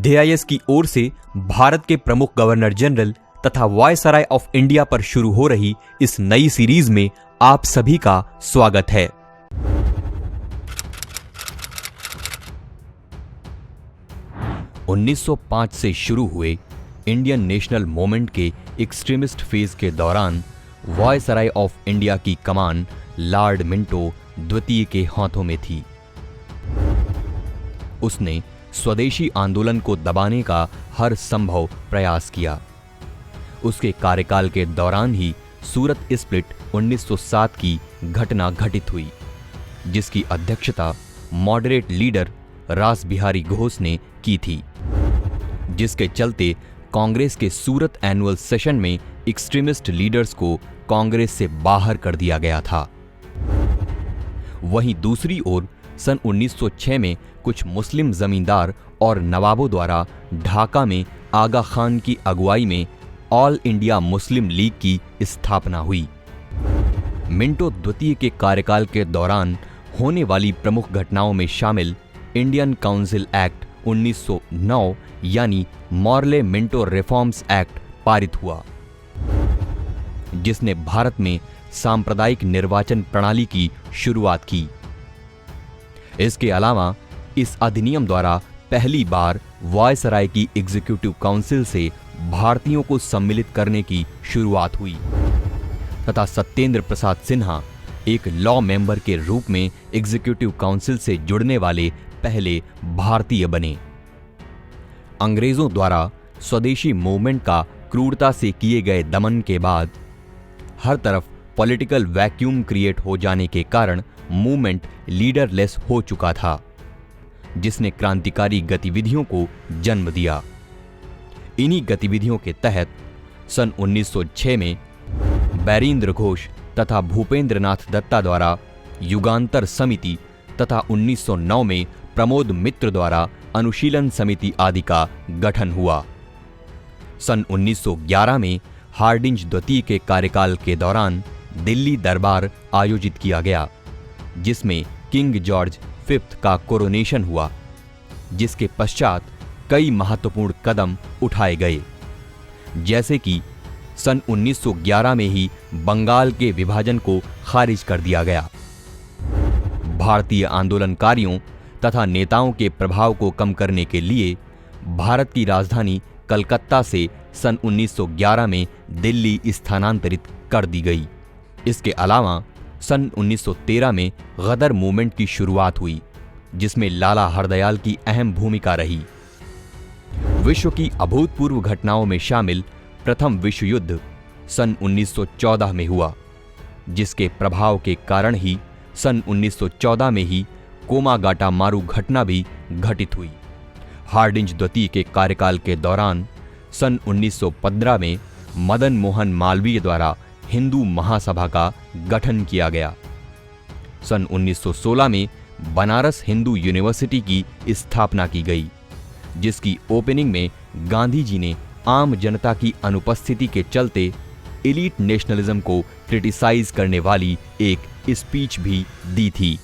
DIS की ओर से भारत के प्रमुख गवर्नर जनरल तथा वायसराय ऑफ इंडिया पर शुरू हो रही इस नई सीरीज में आप सभी का स्वागत है। – 1905 से शुरू हुए इंडियन नेशनल मूवमेंट के एक्सट्रीमिस्ट फेज के दौरान वायसराय ऑफ इंडिया की कमान लॉर्ड मिंटो द्वितीय के हाथों में थी। उसने स्वदेशी आंदोलन को दबाने का हर संभव प्रयास किया। उसके कार्यकाल के दौरान ही सूरत स्प्लिट 1907 की घटना घटित हुई, जिसकी अध्यक्षता मॉडरेट लीडर रास बिहारी घोष ने की थी, जिसके चलते कांग्रेस के सूरत एनुअल सेशन में एक्सट्रीमिस्ट लीडर्स को कांग्रेस से बाहर कर दिया गया था। वहीं दूसरी ओर सन 1906 में कुछ मुस्लिम जमींदार और नवाबों द्वारा ढाका में आगा खान की अगुवाई में ऑल इंडिया मुस्लिम लीग की स्थापना हुई। मिंटो द्वितीय के कार्यकाल के दौरान होने वाली प्रमुख घटनाओं में शामिल इंडियन काउंसिल एक्ट 1909 यानी मॉर्ले मिंटो रिफॉर्म्स एक्ट पारित हुआ, जिसने भारत में सांप्रदायिक निर्वाचन प्रणाली की शुरुआत की। इसके अलावा इस अधिनियम द्वारा पहली बार वायसराय की एग्जीक्यूटिव काउंसिल से भारतीयों को सम्मिलित करने की शुरुआत हुई तथा सत्येंद्र प्रसाद सिन्हा एक लॉ मेंबर के रूप में एग्जीक्यूटिव काउंसिल से जुड़ने वाले पहले भारतीय बने। अंग्रेजों द्वारा स्वदेशी मूवमेंट का क्रूरता से किए गए दमन के बाद हर तरफ पॉलिटिकल वैक्यूम क्रिएट हो जाने के कारण मूवमेंट लीडरलेस हो चुका था, जिसने क्रांतिकारी गतिविधियों को जन्म दिया। इन्हीं गतिविधियों के तहत सन 1906 में बैरिंद्र घोष तथा भूपेंद्र नाथ दत्ता द्वारा युगांतर समिति तथा 1909 में प्रमोद मित्र द्वारा अनुशीलन समिति आदि का गठन हुआ। सन 1911 में हार्डिंज द्वितीय के कार्यकाल के दौरान दिल्ली दरबार आयोजित किया गया, जिसमें किंग जॉर्ज फिफ्थ का कोरोनेशन हुआ, जिसके पश्चात कई महत्वपूर्ण कदम उठाए गए, जैसे कि सन 1911 में ही बंगाल के विभाजन को खारिज कर दिया गया। भारतीय आंदोलनकारियों तथा नेताओं के प्रभाव को कम करने के लिए भारत की राजधानी कलकत्ता से सन 1911 में दिल्ली स्थानांतरित कर दी गई। इसके अलावा सन 1913 में गदर मूवमेंट की शुरुआत हुई, जिसमें लाला हरदयाल की अहम भूमिका रही। विश्व की अभूतपूर्व घटनाओं में शामिल प्रथम विश्व युद्ध सन 1914 में हुआ, जिसके प्रभाव के कारण ही सन 1914 में ही कोमागाटा मारू घटना भी घटित हुई। हार्डिंज द्वितीय के कार्यकाल के दौरान सन 1915 में मदन मोहन मालवीय द्वारा हिंदू महासभा का गठन किया गया। सन 1916 में बनारस हिंदू यूनिवर्सिटी की स्थापना की गई, जिसकी ओपनिंग में गांधी जी ने आम जनता की अनुपस्थिति के चलते एलीट नेशनलिज्म को क्रिटिसाइज करने वाली एक स्पीच भी दी थी।